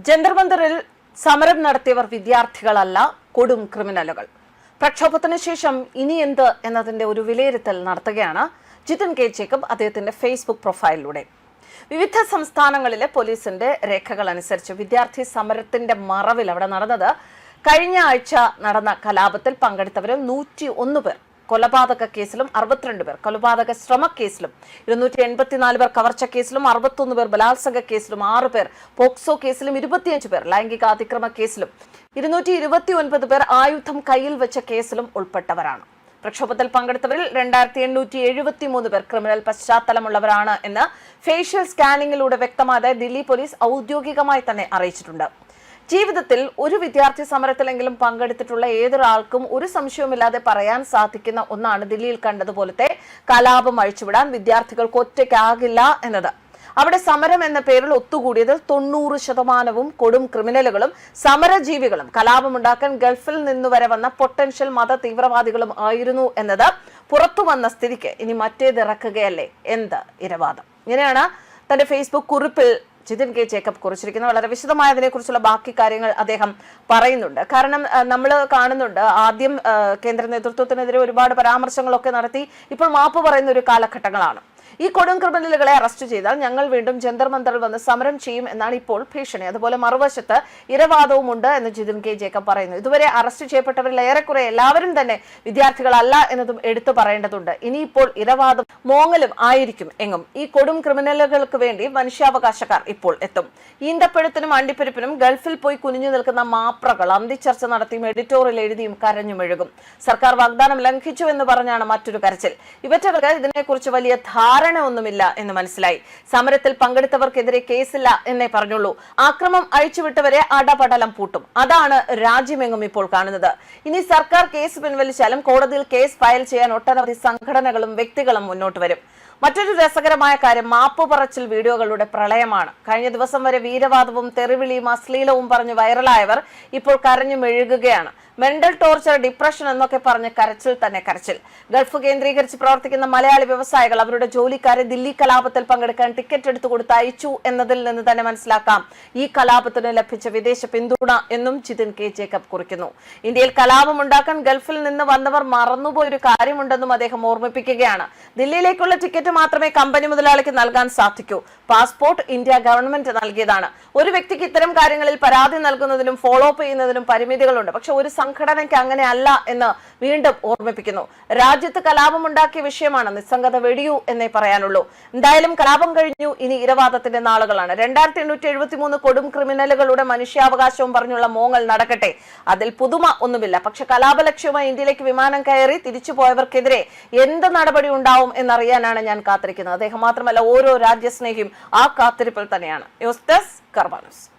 ജന്തർമന്ദറിൽ സമരം നടത്തിയവർ വിദ്യാർത്ഥികളല്ല, കൊടും ക്രിമിനലുകൾ. പ്രക്ഷോഭത്തിന് ശേഷം ഇനി എന്ത് എന്നതിന്റെ ഒരു വിലയിരുത്തൽ നടത്തുകയാണ് ജിതിൻ കെ ജേക്കബ് അദ്ദേഹത്തിന്റെ ഫേസ്ബുക്ക് പ്രൊഫൈലിലൂടെ. വിവിധ സംസ്ഥാനങ്ങളിലെ പോലീസിന്റെ രേഖകൾ അനുസരിച്ച് വിദ്യാർത്ഥി സമരത്തിന്റെ മറവിൽ അവിടെ നടന്നത് കഴിഞ്ഞ ആഴ്ച നടന്ന കലാപത്തിൽ പങ്കെടുത്തവരിൽ 101 പേർ കൊലപാതക കേസിലും 62 പേർ കൊലപാതക ശ്രമ കേസിലും 284 പേർ കവർച്ച കേസിലും 61 പേർ ബലാത്സംഗ കേസിലും 6 പേർ പോക്സോ കേസിലും 25 പേർ ലൈംഗിക അതിക്രമ കേസിലും 229 പേർ ആയുധം കയ്യിൽ വെച്ച കേസിലും ഉൾപ്പെട്ടവരാണ്. പ്രക്ഷോഭത്തിൽ പങ്കെടുത്തവരിൽ 2873 പേർ ക്രിമിനൽ പശ്ചാത്തലമുള്ളവരാണ് എന്ന് ഫേഷ്യൽ സ്കാനിങ്ങിലൂടെ വ്യക്തമായത് ദില്ലി പോലീസ് ഔദ്യോഗികമായി തന്നെ അറിയിച്ചിട്ടുണ്ട്. ജീവിതത്തിൽ ഒരു വിദ്യാർത്ഥി സമരത്തിലെങ്കിലും പങ്കെടുത്തിട്ടുള്ള ഏതൊരാൾക്കും ഒരു സംശയവുമില്ലാതെ പറയാൻ സാധിക്കുന്ന ഒന്നാണ് ദില്ലിയിൽ കണ്ടതുപോലത്തെ കലാപം അഴിച്ചുവിടാൻ വിദ്യാർത്ഥികൾക്ക് ഒറ്റയ്ക്കാകില്ല എന്നത്. അവിടെ സമരം എന്ന പേരിൽ ഒത്തുകൂടിയതിൽ 90% കൊടും ക്രിമിനലുകളും സമരജീവികളും കലാപമുണ്ടാക്കാൻ ഗൾഫിൽ നിന്നുവരെ വന്ന പൊട്ടൻഷ്യൽ മത തീവ്രവാദികളും ആയിരുന്നു എന്നത് പുറത്തു വന്ന സ്ഥിതിക്ക് ഇനി മറ്റേതിറക്കുകയല്ലേ എന്ത് ഇരവാദം. ഇങ്ങനെയാണ് തന്റെ ഫേസ്ബുക്ക് കുറിപ്പിൽ ജിതിൻ കെ ജേക്കബ് കുറിച്ചിരിക്കുന്നത്. വളരെ വിശദമായ അതിനെക്കുറിച്ചുള്ള ബാക്കി കാര്യങ്ങൾ അദ്ദേഹം പറയുന്നുണ്ട്. കാരണം നമ്മൾ കാണുന്നുണ്ട്, ആദ്യം കേന്ദ്ര നേതൃത്വത്തിനെതിരെ ഒരുപാട് പരാമർശങ്ങളൊക്കെ നടത്തി ഇപ്പോൾ മാപ്പ് പറയുന്ന ഒരു കാലഘട്ടങ്ങളാണ്. ഈ കൊടും ക്രിമിനലുകളെ അറസ്റ്റ് ചെയ്താൽ ഞങ്ങൾ വീണ്ടും ജന്തർ മന്ദറിൽ വന്ന് സമരം ചെയ്യും എന്നാണ് ഇപ്പോൾ ഭീഷണി. അതുപോലെ മറുവശത്ത് ഇരവാദവും ഉണ്ട് എന്ന് ജിതിൻ കെ ജേക്കബ് പറയുന്നു. ഇതുവരെ അറസ്റ്റ് ചെയ്യപ്പെട്ടവരിൽ ഏറെക്കുറെ എല്ലാവരും തന്നെ വിദ്യാർത്ഥികളല്ല എന്നതും എടുത്തു പറയേണ്ടതുണ്ട്. ഇനിയിപ്പോൾ ഇരവാദം മോങ്ങലും ആയിരിക്കും എങ്ങും. ഈ കൊടും ക്രിമിനലുകൾക്ക് വേണ്ടി മനുഷ്യാവകാശക്കാർ ഇപ്പോൾ എത്തും. ഈന്തപ്പഴത്തിനും അണ്ടിപ്പരിപ്പിനും ഗൾഫിൽ പോയി കുനിഞ്ഞു നിൽക്കുന്ന മാപ്രകൾ അന്തിച്ചർച്ച നടത്തിയും എഡിറ്റോറിയൽ എഴുതിയും കരഞ്ഞുമെഴുകും. സർക്കാർ വാഗ്ദാനം ലംഘിച്ചു എന്ന് പറഞ്ഞാണ് മറ്റൊരു കരച്ചിൽ. ഇവറ്റകൾക്ക് ഇതിനെക്കുറിച്ച് വലിയ ഒന്നുമില്ല എന്ന് മനസ്സിലായി. സമരത്തിൽ പങ്കെടുത്തവർക്കെതിരെ കേസില്ല എന്നേ പറഞ്ഞുള്ളൂ. ആക്രമം അഴിച്ചുവിട്ടവരെ അടപടലം പൂട്ടും. അതാണ് രാജ്യമെങ്ങും ഇപ്പോൾ കാണുന്നത്. ഇനി സർക്കാർ കേസ് പിൻവലിച്ചാലും കോടതിയിൽ കേസ് ഫയൽ ചെയ്യാൻ ഒട്ടനവധി സംഘടനകളും വ്യക്തികളും മുന്നോട്ട് വരും. മറ്റൊരു രസകരമായ കാര്യം മാപ്പ് പറച്ചിൽ വീഡിയോകളുടെ പ്രളയമാണ്. കഴിഞ്ഞ ദിവസം വരെ വീരവാദവും തെറിവിളിയും അശ്ലീലവും പറഞ്ഞ് വൈറലായവർ ഇപ്പോൾ കരഞ്ഞു മെഴുകുകയാണ്. മെന്റൽ ടോർച്ചർ, ഡിപ്രഷൻ എന്നൊക്കെ പറഞ്ഞ് കരച്ചിൽ തന്നെ കരച്ചിൽ. ഗൾഫ് കേന്ദ്രീകരിച്ച് പ്രവർത്തിക്കുന്ന മലയാളി വ്യവസായികൾ അവരുടെ ജോലിക്കാരെ ദില്ലി കലാപത്തിൽ പങ്കെടുക്കാൻ ടിക്കറ്റ് എടുത്തു കൊടുത്ത് അയച്ചു എന്നതിൽ നിന്ന് തന്നെ മനസ്സിലാക്കാം ഈ കലാപത്തിന് ലഭിച്ച വിദേശ പിന്തുണ എന്നും ജിതിൻ കെ ജേക്കബ് കുറിക്കുന്നു. ഇന്ത്യയിൽ കലാപമുണ്ടാക്കാൻ ഗൾഫിൽ നിന്ന് വന്നവർ മറന്നുപോയൊരു കാര്യമുണ്ടെന്നും അദ്ദേഹം ഓർമ്മിപ്പിക്കുകയാണ്. ദില്ലിയിലേക്കുള്ള ടിക്കറ്റ് മാത്രമേ കമ്പനി മുതലാളിക്ക് നൽകാൻ സാധിക്കൂ. പാസ്പോർട്ട് ഇന്ത്യ ഗവൺമെന്റ് നൽകിയതാണ്. ഒരു വ്യക്തിക്ക് ഇത്തരം കാര്യങ്ങളിൽ പരാതി നൽകുന്നതിനും ഫോളോ അപ്പ് ചെയ്യുന്നതിനും പരിമിതികളുണ്ട്. പക്ഷെ ഒരു സംഘടനയ്ക്ക് അങ്ങനെ അല്ല എന്ന് വീണ്ടും ഓർമ്മിപ്പിക്കുന്നു. രാജ്യത്ത് കലാപമുണ്ടാക്കിയ വിഷയമാണ്, നിസ്സംഗത വെടിയൂ എന്നേ പറയാനുള്ളൂ. എന്തായാലും കലാപം കഴിഞ്ഞു, ഇനി ഇരവാദത്തിന്റെ നാളുകളാണ്. 2873 കൊടും ക്രിമിനലുകളുടെ മനുഷ്യാവകാശവും പറഞ്ഞുള്ള മോങ്ങൽ നടക്കട്ടെ. അതിൽ പുതുമ ഒന്നുമില്ല. പക്ഷെ കലാപലക്ഷ്യവുമായി ഇന്ത്യയിലേക്ക് വിമാനം കയറി തിരിച്ചു പോയവർക്കെതിരെ എന്ത് നടപടി ഉണ്ടാവും എന്നറിയാനാണ് ഞാൻ കാത്തിരിക്കുന്നത്. അദ്ദേഹം മാത്രമല്ല, ഓരോ രാജ്യസ്നേഹിയും ആ കാത്തിരിപ്പിൽ തന്നെയാണ്. ന്യൂസ് ഡെസ്ക് കർമ്മ ന്യൂസ്.